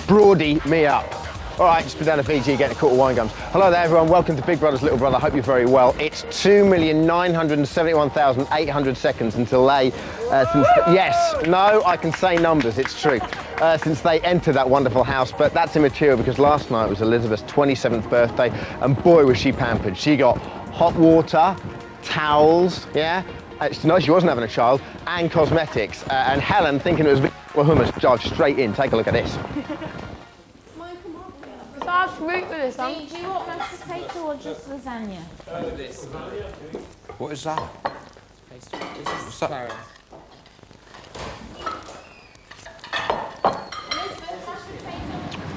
Broady me up. All right, just been down to Fiji, getting a quarter wine gums. Hello there, everyone. Welcome to Big Brother's Little Brother. Hope you're very well. It's 2,971,800 seconds until they, yes, no, I can say numbers, it's true, since they entered that wonderful house, but that's immaterial because last night was Elizabeth's 27th birthday, and boy, was she pampered. She got hot water, towels, yeah? No, she wasn't having a child, and cosmetics. And Helen, thinking it was hummus, dived straight in. Take a look at this. Do you want mashed potato or just lasagna? What is that? What's that?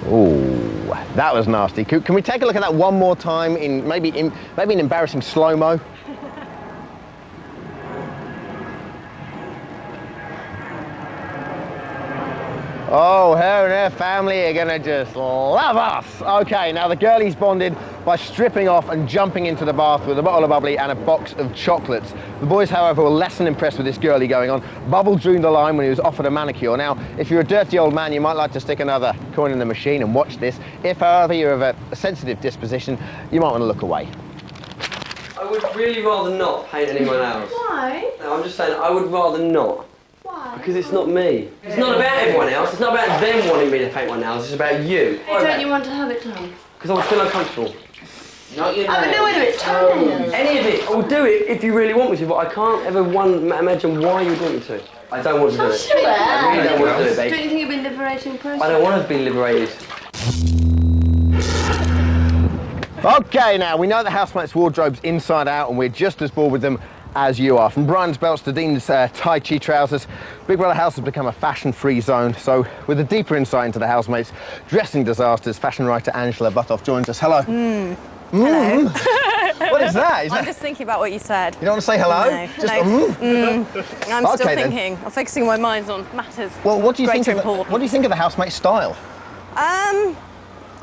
Ooh, that was nasty. Can we take a look at that one more time in maybe an embarrassing slow-mo? Oh, her and her family are gonna just love us. Okay, now the girlies bonded by stripping off and jumping into the bath with a bottle of bubbly and a box of chocolates. The boys, however, were less than impressed with this girly going on. Bubble drew the line when he was offered a manicure. Now, if you're a dirty old man, you might like to stick another coin in the machine and watch this. If, however, you're of a sensitive disposition, you might want to look away. I would really rather not paint anyone else. Why? No, I'm just saying, I would rather not. Why? Because it's not me. It's not about everyone else. It's not about them wanting me to paint one else. It's about you. Why don't you want to have it done? Because I would feel uncomfortable. Not your nails. I would know whether it's toenails. Any of it. I will do it if you really want me to, but I can't ever imagine why you want me to. I don't want to do it. Sure. I really don't want to do it, babe. Don't you think you've been liberating process? I don't want to be liberated. Okay, now, we know the housemates' wardrobe's inside out and we're just as bored with them as you are. From Brian's belts to Dean's Tai Chi trousers, Big Brother House has become a fashion-free zone. So, with a deeper insight into the housemates' dressing disasters, fashion writer Angela Buttoff joins us. Hello. Hello. What is that? I'm just thinking about what you said. You don't want to say hello? No. Just, I'm still Okay, then. thinking. I'm focusing my mind on matters Well, what do you think greater of the, importance. what do you think of the housemate's style?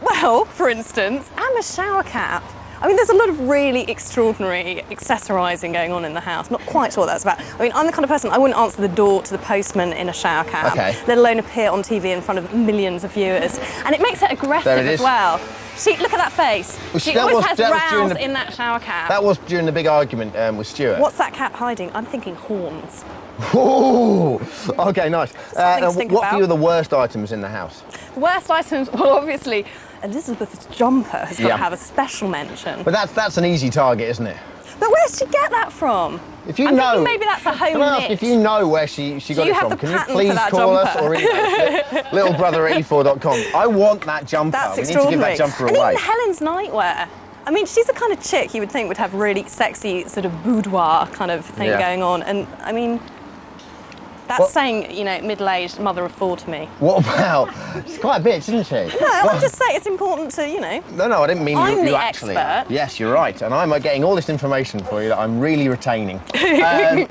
Well, for instance, I'm a shower cap. I mean, there's a lot of really extraordinary accessorising going on in the house. Not quite sure what that's about. I mean, I'm the kind of person, I wouldn't answer the door to the postman in a shower cap, let alone appear on TV in front of millions of viewers. And it makes it aggressive as well. Look at that face. Well, she always has rows in that shower cap. That was during the big argument with Stuart. What's that cap hiding? I'm thinking horns. Ooh, okay, nice. What few are the worst items in the house? The worst items, well, obviously, Elizabeth's jumper has got to have a special mention. But that's an easy target, isn't it? But where did she get that from? If you I'm know, thinking maybe that's a home knit. If you know where she got it from, can you please call us or email us littlebrother84.com? I want that jumper. That's we need to give that jumper away. Even Helen's nightwear. I mean, she's the kind of chick you would think would have really sexy sort of boudoir kind of thing going on. And I mean, that's saying, you know, middle-aged mother of four to me. What about? She's quite a bitch, isn't she? No, I'm just saying it's important to, you know. No, I didn't mean I'm you the actually. expert. Yes, you're right, and I'm getting all this information for you that I'm really retaining. And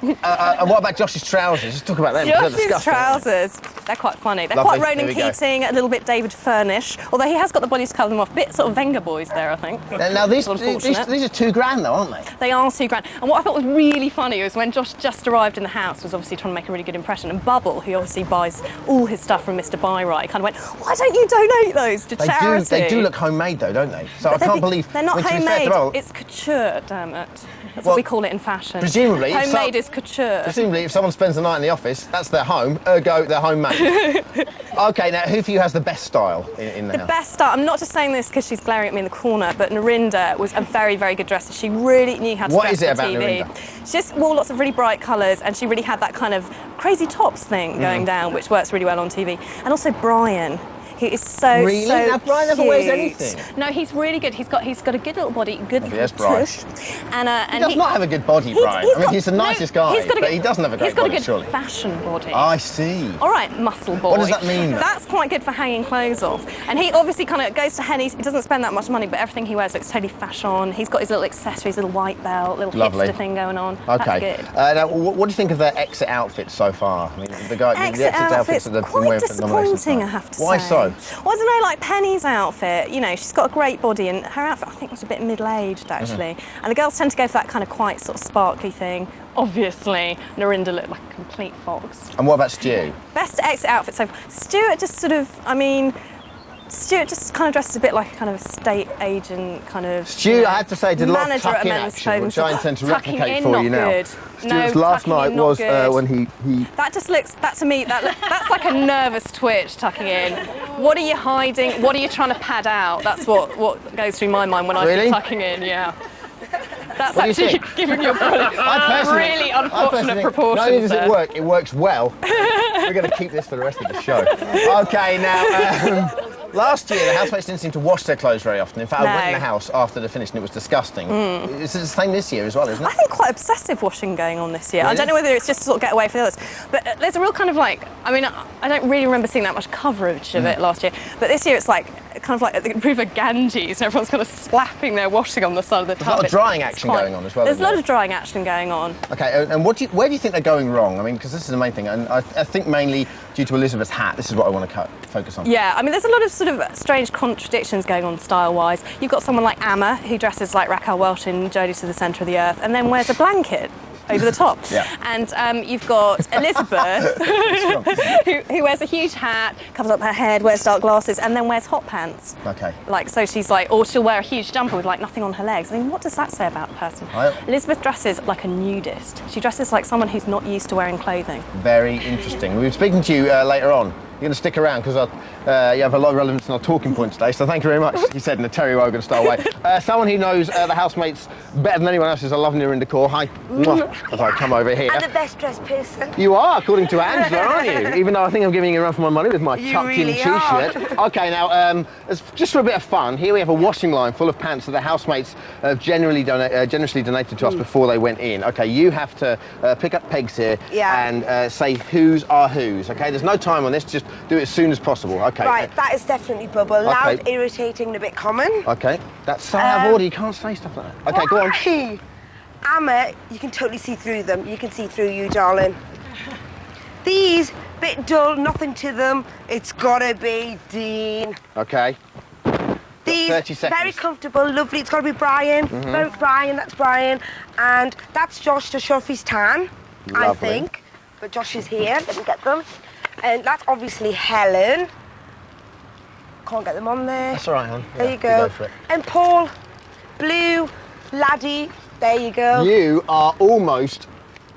what about Josh's trousers? Let's talk about them. Josh's trousers, they're quite funny. They're quite Ronan Keating, a little bit David Furnish, although he has got the body to cover them off. A bit sort of Venga boys there, I think. Now these are £2,000 though, aren't they? They are £2,000. And what I thought was really funny was when Josh just arrived in the house, was obviously trying to make a really good impression, and Bubble, who obviously buys all his stuff from Mr. Byright, kind of went, why don't you donate those to charity? They do look homemade though, don't they? So I can't believe they're not homemade. It's couture, damn it. That's what we call it in fashion. Presumably, homemade is couture. Presumably, if someone spends the night in the office, that's their home. Ergo, they're homemade. Okay, now who for you has the best style in the house? The best style. I'm not just saying this because she's glaring at me in the corner, but Narinda was a very, very good dresser. She really knew how to dress for TV. What is it about Narinda? She just wore lots of really bright colours, and she really had that kind of crazy tops thing going down, which works really well on TV. And also Brian. He is so Really? so Now, Brian never cute. wears anything. No, he's really good. He's got a good little body, good Yes, little Brian. tush, and He does not have a good body, Brian. I mean, he's the nicest guy, but he doesn't have a great body, He's got surely. a good fashion body. I see. All right, muscle boy. What does that mean, though? That's quite good for hanging clothes off. And he obviously kind of goes to Henny's. He doesn't spend that much money, but everything he wears looks totally fashion. He's got his little accessories, little white belt, little Lovely. hipster thing going on. Okay. That's good. Now, what do you think of their exit outfits so far? I mean, the exit outfits that they've been quite wearing for nominations. disappointing, I have to Why say. so? Well, I don't know, like Penny's outfit, you know, she's got a great body, and her outfit I think was a bit middle-aged actually. And the girls tend to go for that kind of quite sort of sparkly thing. Obviously, Narinda looked like a complete fox. And what about Stu? Best exit outfit so far. Stuart just sort of, I mean, Stuart just kind of dresses a bit like a kind of estate agent kind of. Stu, I have to say, did a lot of manager at tuck-in men's action, clothing which I store. intend to Tucking replicate in, for not you now. good. Stuart's No, last tucking night in, not was good. when he... That just looks, that to me, that's like a nervous twitch tucking in. What are you hiding? What are you trying to pad out? That's what goes through my mind when I Really? see tucking in, yeah. That's What do you actually think? giving you a really unfortunate proportions Not only does there. it work, it works well. We're going to keep this for the rest of the show. Okay, now, last year the housemates didn't seem to wash their clothes very often. In fact, I went in the house after they finished and it was disgusting. It's the same this year as well, isn't it? I think quite obsessive washing going on this year. Really? I don't know whether it's just to sort of get away from the others, but there's a real kind of like, I mean, I don't really remember seeing that much coverage of it last year, but this year it's like, kind of like the River Ganges, and everyone's kind of slapping their washing on the side of the tub. There's a lot of drying action going on as well. There's a isn't lot there? of drying action going on. Okay, and where do you think they're going wrong? I mean, because this is the main thing, and I think mainly due to Elizabeth's hat. This is what I want to focus on. Yeah, I mean, there's a lot of sort of strange contradictions going on style-wise. You've got someone like Amma, who dresses like Raquel Welch in Journey to the Centre of the Earth, and then wears a blanket over the top. Yeah. And you've got Elizabeth, who wears a huge hat, covers up her head, wears dark glasses, and then wears hot pants. Okay. Like, so she's like, or she'll wear a huge jumper with like nothing on her legs. I mean, what does that say about the person? Elizabeth dresses like a nudist. She dresses like someone who's not used to wearing clothing. Very interesting. We'll be speaking to you later on. You're going to stick around because you have a lot of relevance in our talking point today, so thank you very much, he said in a Terry Wogan style way. Someone who knows the housemates better than anyone else is a lovely Narinda Kaur. Hi. As I come over here. I'm the best dressed person. You are, according to Angela, aren't you? Even though I think I'm giving you a run for my money with my tucked-in t-shirt. Okay, now, just for a bit of fun, here we have a washing line full of pants that the housemates have generously donated to us before they went in. Okay, you have to pick up pegs here and say whose are whose. Okay, there's no time on this, just do it as soon as possible. Okay. Right, that is definitely bubble. Loud, irritating, and a bit common. Okay, that's so out of order, you can't say stuff like that. Okay, go on. Amma, you can totally see through them. You can see through you, darling. These, bit dull, nothing to them. It's gotta be Dean. Okay. These, 30 seconds. very comfortable, lovely. It's gotta be Brian. Brian, that's Brian. And that's Josh to show off his tan, I Lovely. think. But Josh is here, let me get them. And that's obviously Helen. Can't get them on there. That's all right, hon. There you go. For it. And Paul, blue, laddie, there you go. You are almost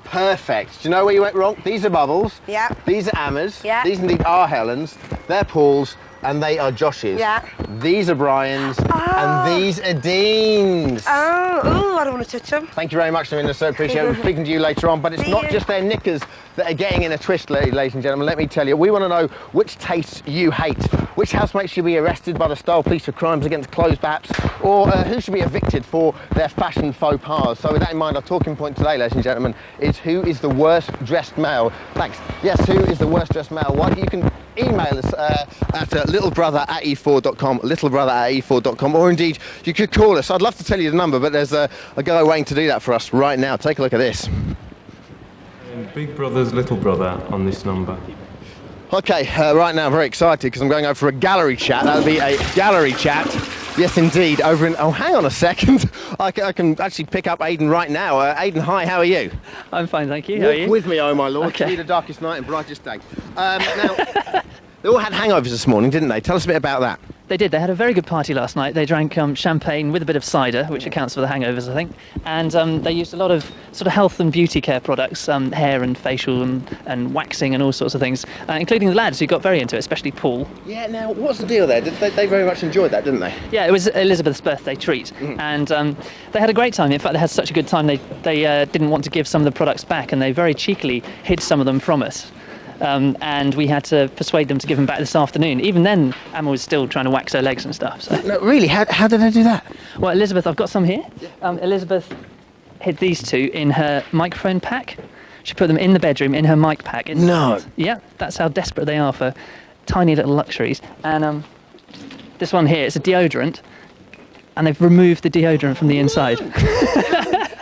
perfect. Do you know where you went wrong? These are Bubbles. Yeah. These are Amma's. Yeah. These indeed are Helen's. They're Paul's. And they are Josh's. Yeah. These are Brian's. And these are Dean's. Oh, I don't want to touch them. Thank you very much, Narinda. So appreciate it. We'll be speaking to you later on. But it's not just their knickers that are getting in a twist, ladies and gentlemen. Let me tell you, we want to know which tastes you hate. Which housemates should be arrested by the style police for crimes against clothes, perhaps, or who should be evicted for their fashion faux pas. So with that in mind, our talking point today, ladies and gentlemen, is who is the worst dressed male? Thanks. Yes, who is the worst dressed male? Well, you can email us at littlebrother@e4.com, littlebrother@e4.com, or indeed you could call us. I'd love to tell you the number, but there's a guy waiting to do that for us right now. Take a look at this. Big Brother's little brother on this number. Okay, right now I'm very excited because I'm going over for a gallery chat. That'll be a gallery chat. Yes, indeed. Over in... Oh, hang on a second. I can actually pick up Aidan right now. Aidan, hi, how are you? I'm fine, thank you. How are you? Walk with me, oh my lord. Okay. Be the darkest night and brightest day. Now, they all had hangovers this morning, didn't they? Tell us a bit about that. They did. They had a very good party last night. They drank champagne with a bit of cider, which accounts for the hangovers, I think. And they used a lot of sort of health and beauty care products, hair and facial and waxing and all sorts of things, including the lads who got very into it, especially Paul. Yeah, now, what's the deal there? They very much enjoyed that, didn't they? Yeah, it was Elizabeth's birthday treat. And they had a great time. In fact, they had such a good time, they didn't want to give some of the products back, and they very cheekily hid some of them from us. and we had to persuade them to give them back this afternoon. Even then, Emma was still trying to wax her legs and stuff. So. No, really? How did they do that? Well, Elizabeth, I've got some here. Elizabeth hid these two in her microphone pack. She put them in the bedroom in her mic pack. No. Yeah, that's how desperate they are for tiny little luxuries. And this one here, it's a deodorant, and they've removed the deodorant from the inside.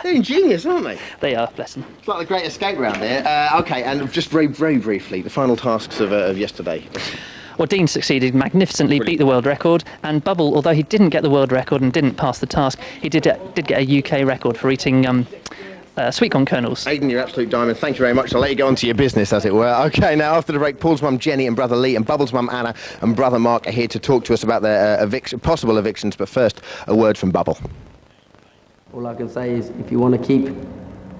They're ingenious, aren't they? They are, bless them. It's like the Great Escape round here. Okay, and just very, very briefly, the final tasks of yesterday. Well, Dean succeeded magnificently, beat the world record, and Bubble, although he didn't get the world record and didn't pass the task, he did get a UK record for eating sweet corn kernels. Aidan, you're absolute diamond. Thank you very much. I'll let you go on to your business, as it were. Okay, now after the break, Paul's mum Jenny and brother Lee and Bubble's mum Anna and brother Mark are here to talk to us about their possible evictions. But first, a word from Bubble. All I can say is, if you want to keep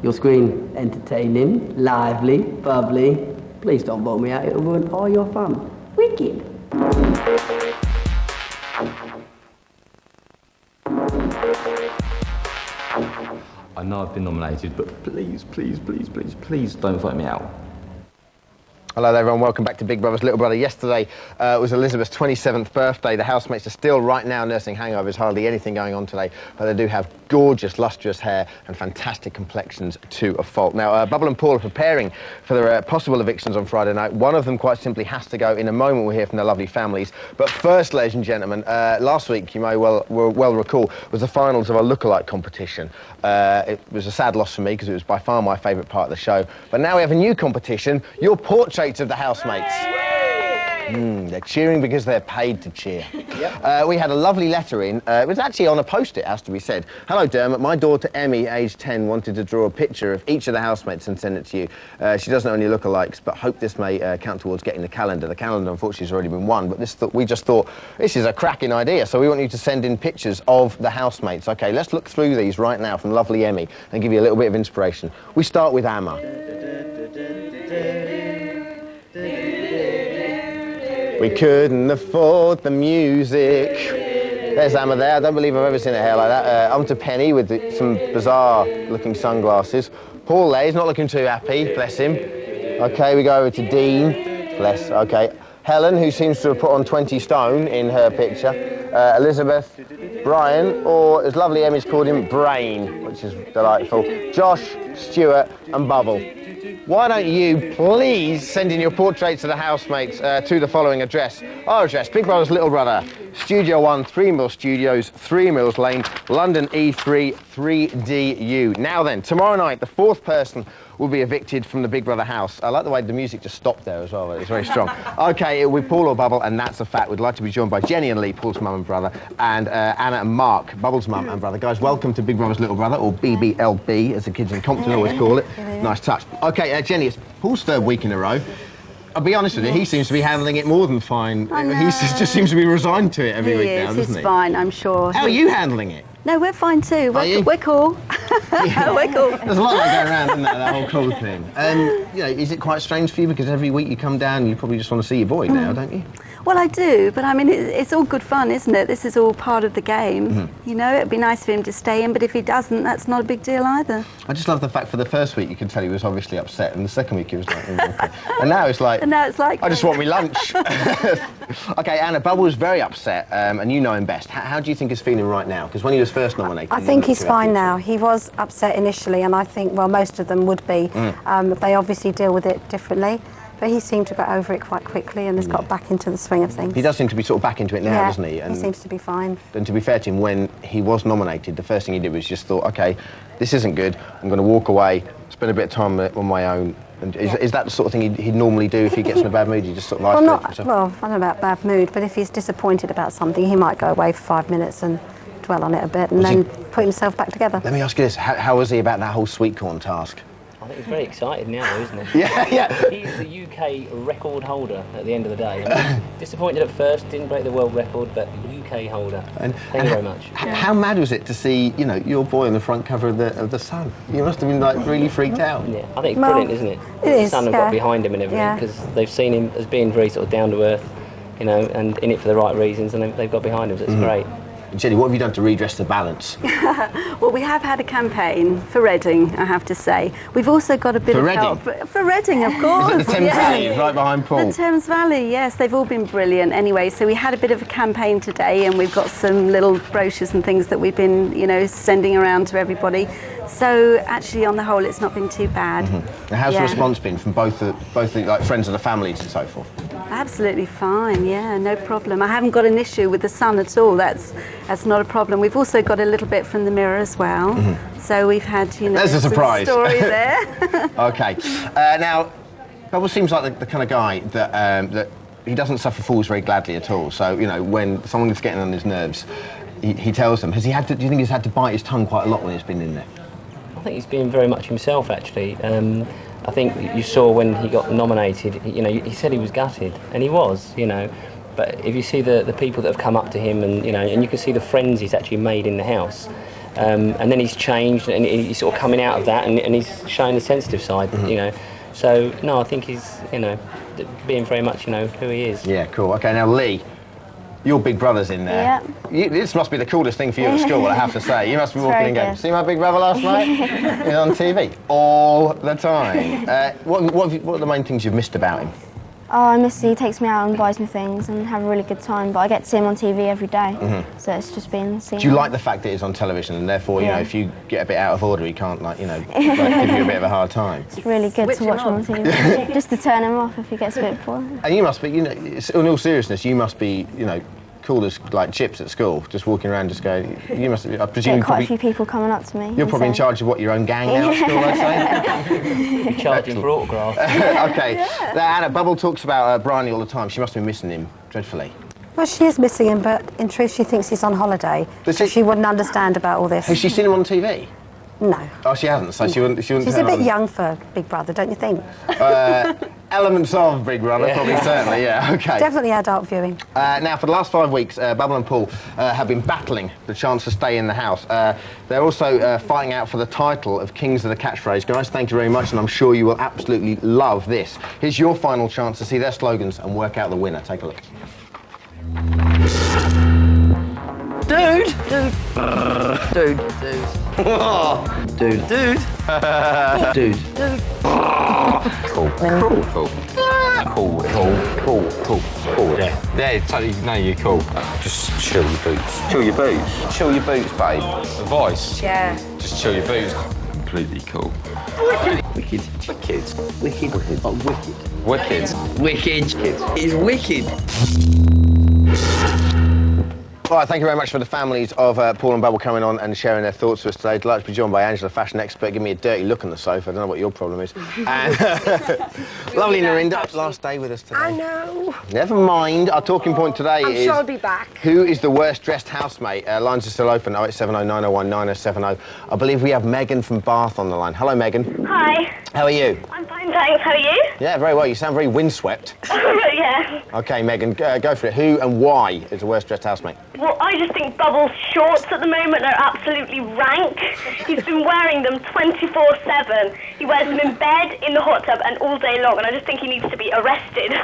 your screen entertaining, lively, bubbly, please don't vote me out. It'll ruin all your fun. Wicked. I know I've been nominated, but please, please, please, please, please don't vote me out. Hello there, everyone. Welcome back to Big Brother's Little Brother. Yesterday was Elizabeth's 27th birthday. The housemates are still right now nursing hangovers. Hardly anything going on today, but they do have gorgeous, lustrous hair and fantastic complexions to a fault. Now, Bubble and Paul are preparing for their possible evictions on Friday night. One of them quite simply has to go. In a moment, we'll hear from their lovely families. But first, ladies and gentlemen, last week, you may well recall, was the finals of our lookalike competition. It was a sad loss for me because it was by far my favourite part of the show. But now we have a new competition, your portraits of the housemates. They're cheering because they're paid to cheer. Yep. We had a lovely letter in. It was actually on a post-it, has to be said. Hello, Dermot. My daughter Emmy, aged 10, wanted to draw a picture of each of the housemates and send it to you. She doesn't know any lookalikes, but hope this may count towards getting the calendar. The calendar, unfortunately, has already been won, but we just thought, this is a cracking idea, so we want you to send in pictures of the housemates. OK, let's look through these right now from lovely Emmy and give you a little bit of inspiration. We start with Emma. We couldn't afford the music. There's Emma there. I don't believe I've ever seen her hair like that. On to Penny with some bizarre-looking sunglasses. Paul there, he's not looking too happy, bless him. OK, we go over to Dean. Bless, OK. Helen, who seems to have put on 20 stone in her picture. Elizabeth, Brian, or as lovely Emmy's called him, Brain, which is delightful. Josh, Stuart and Bubble. Why don't you please send in your portraits of the housemates to the following address. Our address, Big Brother's Little Brother, Studio 1, 3 Mills Studios, 3 Mills Lane, London E3 3DU. Now then, tomorrow night, the fourth person will be evicted from the Big Brother house. I like the way the music just stopped there as well. It's very strong. OK, it'll be Paul or Bubble, and that's a fact. We'd like to be joined by Jenny and Lee, Paul's mum and brother, and Anna and Mark, Bubble's mum and brother. Guys, welcome to Big Brother's Little Brother, or BBLB, as the kids in Compton always call it. Nice touch. OK, Jenny, it's Paul's third week in a row. I'll be honest with you, he seems to be handling it more than fine. He just seems to be resigned to it every week now, doesn't he? He's fine, I'm sure. How are you handling it? No, we're fine too. We're cool. Yeah. We're cool. There's a lot of that going around, isn't there, that whole cool thing. You know, is it quite strange for you because every week you come down and you probably just want to see your boy now, don't you? Well, I do, but I mean, it's all good fun, isn't it? This is all part of the game. Mm-hmm. You know, it'd be nice for him to stay in, but if he doesn't, that's not a big deal either. I just love the fact for the first week you could tell he was obviously upset, and the second week he was like, okay. And now it's like, I just want me lunch. Okay, Anna, Bubble was very upset, and you know him best. How do you think he's feeling right now? Because when he was first nominated, I think he's fine now. He was upset initially, and I think, well, most of them would be. They obviously deal with it differently. But he seemed to get over it quite quickly and has got back into the swing of things. He does seem to be sort of back into it now, doesn't he? And he seems to be fine. And to be fair to him, when he was nominated, the first thing he did was just thought, OK, this isn't good. I'm going to walk away, spend a bit of time on my own. And is that the sort of thing he'd normally do if he gets in a bad mood? He just sort of I don't know about bad mood, but if he's disappointed about something, he might go away for 5 minutes and dwell on it a bit and then put himself back together. Let me ask you this, how was he about that whole sweet corn task? I think he's very excited now, isn't he? Yeah. He's the UK record holder at the end of the day. I mean, disappointed at first, didn't break the world record, but UK holder. Thank you very much. How mad was it to see, you know, your boy on the front cover of the Sun? You must have been like really freaked out. Yeah, I think it's brilliant, isn't it? It is. The Sun have got behind him and everything because they've seen him as being very sort of down to earth, you know, and in it for the right reasons, and they've got behind him. So it's great. Jenny, what have you done to redress the balance? Well, we have had a campaign for Reading, I have to say. We've also got a bit For of Reading? help. For Reading, of course. Is it the Thames Valley, right behind Paul? The Thames Valley, yes. They've all been brilliant. Anyway, so we had a bit of a campaign today, and we've got some little brochures and things that we've been, you know, sending around to everybody. So actually, on the whole, it's not been too bad. Now, how's the response been from both the like friends of the families and so forth? Absolutely fine, yeah, no problem. I haven't got an issue with the sun at all. That's not a problem. We've also got a little bit from the Mirror as well. So we've had, you know, there's a surprise story there. Okay. Now, Bubble seems like the kind of guy that he doesn't suffer fools very gladly at all. So, you know, when someone's getting on his nerves, he tells them. Do you think he's had to bite his tongue quite a lot when he's been in there? I think he's been very much himself, actually. I think you saw when he got nominated, you know, he said he was gutted, and he was, you know. But if you see the people that have come up to him, and you know, and you can see the friends he's actually made in the house, and then he's changed, and he's sort of coming out of that, and he's showing the sensitive side, you know. So no, I think he's, you know, being very much, you know, who he is. Yeah, cool. Okay, now Lee, your big brother's in there. Yeah. This must be the coolest thing for you at school, I have to say. You must be walking in going, see my big brother last night? He's on TV all the time. What are the main things you've missed about him? Oh, I miss he takes me out and buys me things and have a really good time, but I get to see him on TV every day, so it's just been seeing Do you him. like the fact that he's on television and therefore, you know, if you get a bit out of order, he can't, like, you know, like, give you a bit of a hard time? It's really good to watch him on TV, just to turn him off if he gets a bit bored. And you must be, you know, in all seriousness, you must be, you know, cool as like chips at school, just walking around, just going. You must, I presume, Get quite a few people coming up to me. You're probably in charge of what, your own gang now at school, I'd say. You're charging for autographs. Okay. Now, Anna, Bubble talks about Bryony all the time. She must be missing him dreadfully. Well, she is missing him, but in truth, she thinks he's on holiday. So she wouldn't understand about all this. Has she seen him on TV? No. Oh, she hasn't. So she wouldn't. She's a bit young for Big Brother, don't you think? Elements of Big Brother, probably, certainly, yeah, okay. Definitely adult viewing. Now, for the last 5 weeks, Bubble and Paul have been battling the chance to stay in the house. They're also fighting out for the title of Kings of the Catchphrase. Guys, thank you very much, and I'm sure you will absolutely love this. Here's your final chance to see their slogans and work out the winner. Take a look. Dude! Dude! Dude! Dude! Dude! Dude! Dude! Dude! Cool. Cool. Cool. Cool. Cool. Cool. Cool. Yeah, totally. No, you're cool. Just chill your boots. Chill your boots. Chill your boots, babe. Advice. Yeah. Just chill your boots. Completely cool. Wicked. Wicked. Wicked. Wicked. Oh, wicked. Wicked. Wicked. It's wicked. All right, thank you very much for the families of Paul and Bubble coming on and sharing their thoughts with us today. Delighted to be joined by Angela, fashion expert, giving me a dirty look on the sofa. I don't know what your problem is. And lovely Narinda, last day with us today. I know. Never mind. Our talking point today I'm is... sure I'll be back. Who is the worst dressed housemate? Lines are still open, 0870 901 9070. I believe we have Megan from Bath on the line. Hello, Megan. Hi. How are you? I'm fine, thanks. How are you? Yeah, very well. You sound very windswept. Yeah. Okay, Megan, go for it. Who and why is the worst dressed housemate? Well, I just think Bubble's shorts at the moment are absolutely rank. He's been wearing them 24/7. He wears them in bed, in the hot tub, and all day long, and I just think he needs to be arrested.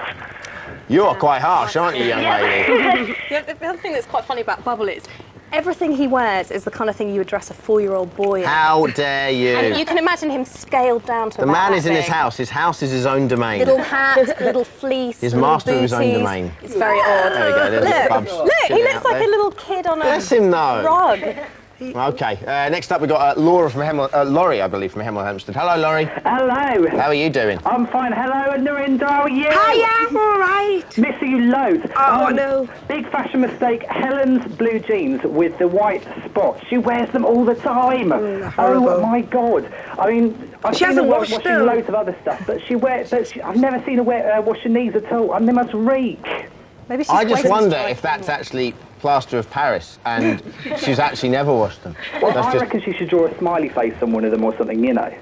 You're quite harsh, aren't you, young lady? The other thing that's quite funny about Bubble is everything he wears is the kind of thing you would dress a 4-year-old boy in. How dare you? And you can imagine him scaled down to The about man that is in his big. house. His house is his own domain. Little hat, little fleece, He's little master of his own booties. domain. It's very odd. There we go, there's little bubs Look, he chilling looks out like there. a little kid on a Bless him, though. rug. Okay, next up we've got Laura from Laurie, I believe, from Hemel Hempstead. Hello, Laurie. Hello. How are you doing? I'm fine. Hello, Narinda. How are you? Hiya, all right. Missing you loads. Oh, no. Big fashion mistake. Helen's blue jeans with the white spots. She wears them all the time. Oh my God. I mean, I've She seen her hasn't washed washing them. loads of other stuff, but she wears. I've never seen her wash her knees at all, and they must reek. Maybe she's I just waiting wonder to if that's actually plaster of Paris and she's actually never washed them. Well, That's I just... reckon she should draw a smiley face on one of them or something, you know.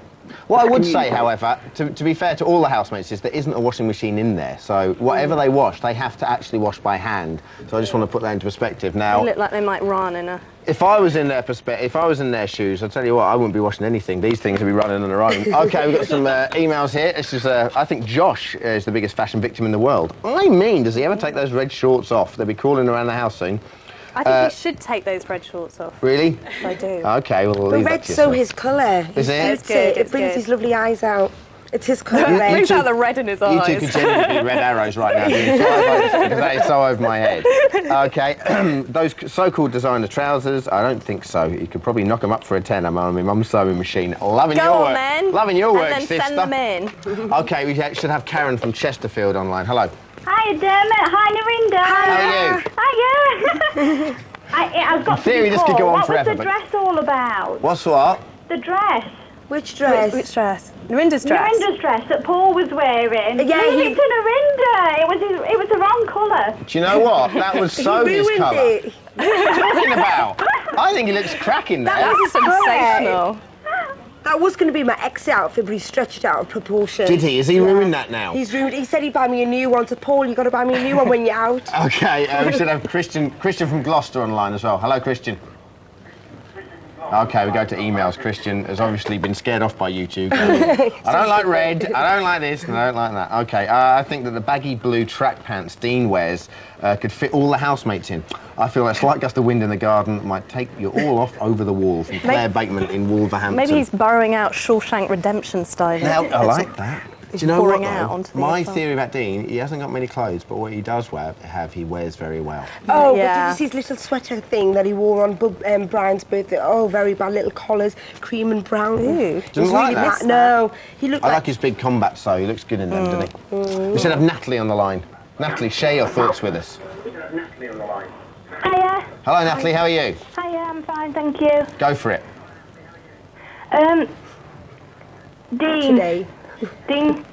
What I would say, however, to be fair to all the housemates, is there isn't a washing machine in there. So whatever they wash, they have to actually wash by hand. So I just want to put that into perspective. Now, They look like they might run in a... if I was in their shoes, I'll tell you what, I wouldn't be washing anything. These things would be running on their own. Okay, we've got some emails here. This is, I think Josh is the biggest fashion victim in the world. I mean, does he ever take those red shorts off? They'll be crawling around the house soon. I think he should take those red shorts off. Really? Yes, I do. Okay, well, we'll But leave that red's to so yourself. his colour. Is it? It's good. It brings his lovely eyes out. It's his colour. It brings out the red in his eyes. You two could genuinely be red arrows right now. Doing 5 votes, because that is so over my head. Okay, those so-called designer trousers, I don't think so. You could probably knock them up for a 10. I'm on my mum's sewing machine. Loving Go your on, work. then. Loving your work, and then sister. send them in. Okay, we should have Karen from Chesterfield online. Hello. Hi, Dermot. Hi, Narinda. How are you? I've got In theory, to this could go on what forever, was the but- dress all about? What's what? The dress. Which dress? Which dress? Narinda's dress. Narinda's dress that Paul was wearing. Yeah, Leave it to Narinda. It was the wrong colour. Do you know what? That was so his ruined colour. it. What are you talking about? I think he looks cracking there. That was sensational. That was going to be my exit outfit, but he stretched out of proportion. Did he? Has he ruined that now? He's ruined. He said he'd buy me a new one. So Paul, you got to buy me a new one when you're out. Okay, we should have Christian from Gloucester online as well. Hello, Christian. Okay, we go to emails. Christian has obviously been scared off by you two. I don't like red, I don't like this, and I don't like that. Okay, I think that the baggy blue track pants Dean wears could fit all the housemates in. I feel like a slight gust of wind in the garden might take you all off over the wall from Claire Bateman in Wolverhampton. Maybe he's burrowing out Shawshank Redemption style. Now, I like that. Do you know what, pouring out though? onto the My asphalt. theory about Dean, he hasn't got many clothes, but what he does have, he wears very well. Oh, Yeah. but did you see his little sweater thing that he wore on Brian's birthday? Oh, very bad little collars, cream and brown. Ooh. Doesn't like that? No, he looked I like... like his big combat sew. He looks good in them, doesn't he? We should have Natalie on the line. Natalie, share your thoughts with us. Hiya. Hello, Natalie. How are you? Hiya, I'm fine, thank you. Go for it. Dean. Today. Dean.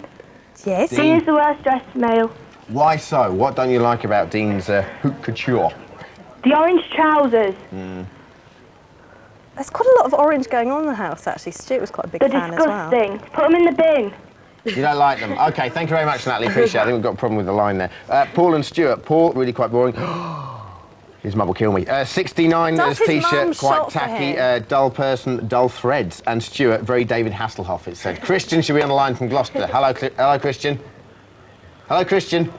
Yes. Dean is the worst dressed male. Why so? What don't you like about Dean's haute couture? The orange trousers. There's quite a lot of orange going on in the house, actually. Stuart was quite a big They're fan as well. disgusting. Put them in the bin. You don't like them? Okay, thank you very much, Natalie. Appreciate it. I think we've got a problem with the line there. Paul and Stuart. Paul, really quite boring. His mum will kill me. 69 Does his t-shirt, mum quite shop for tacky. him? Dull person, dull threads. And Stuart, very David Hasselhoff, it said. Christian should be on the line from Gloucester. Hello, hello, Christian. Hello, Christian.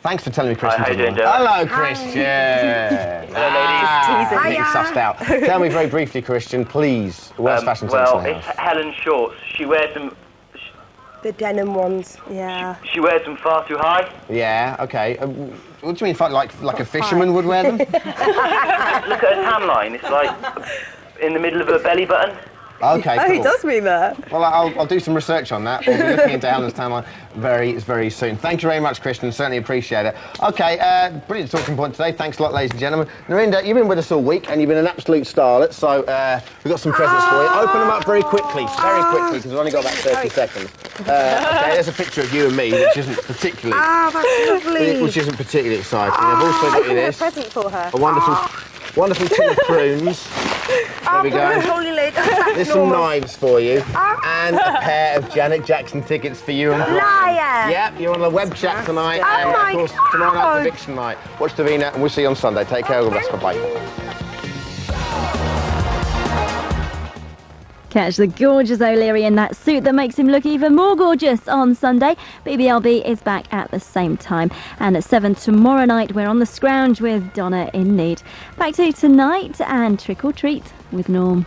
Thanks for telling me Christian. Hi, how you doing, Joe? Hello, Christian. Teasing. Completely sussed out. Tell me very briefly, Christian, please. Worst fashion sense Well, in the it's house. Helen's shorts. She wears them. The denim ones. Yeah. She wears them far too high. Yeah. Okay. What do you mean? Like a fisherman would wear them? Look at her tan line. It's like in the middle of her belly button. Okay. Oh, cool. he does mean that. Well, I'll do some research on that. We'll be looking into Helen's tan line very soon. Thank you very much, Christian. Certainly appreciate it. Okay, brilliant talking point today. Thanks a lot, ladies and gentlemen. Narinda, you've been with us all week and you've been an absolute starlet. So we've got some presents for you. Open them up very quickly, because we've only got about 30 seconds. Okay, there's a picture of you and me, which isn't particularly. Ah, that's lovely. Which isn't particularly exciting. I've also got you A this. present for her. A wonderful tin of prunes. There we go. There's some knives for you, and a pair of Janet Jackson tickets for you and Brian. Liar. Yep, you're on the web chat tonight, Oh and my of course tomorrow night's God. eviction night. Watch Davina, and we'll see you on Sunday. Take care, all the best. Bye-bye. Catch the gorgeous O'Leary in that suit that makes him look even more gorgeous on Sunday. BBLB is back at the same time. And at 7 tomorrow night, we're on the scrounge with Donna in Need. Back to you tonight and Trick or Treat with Norm.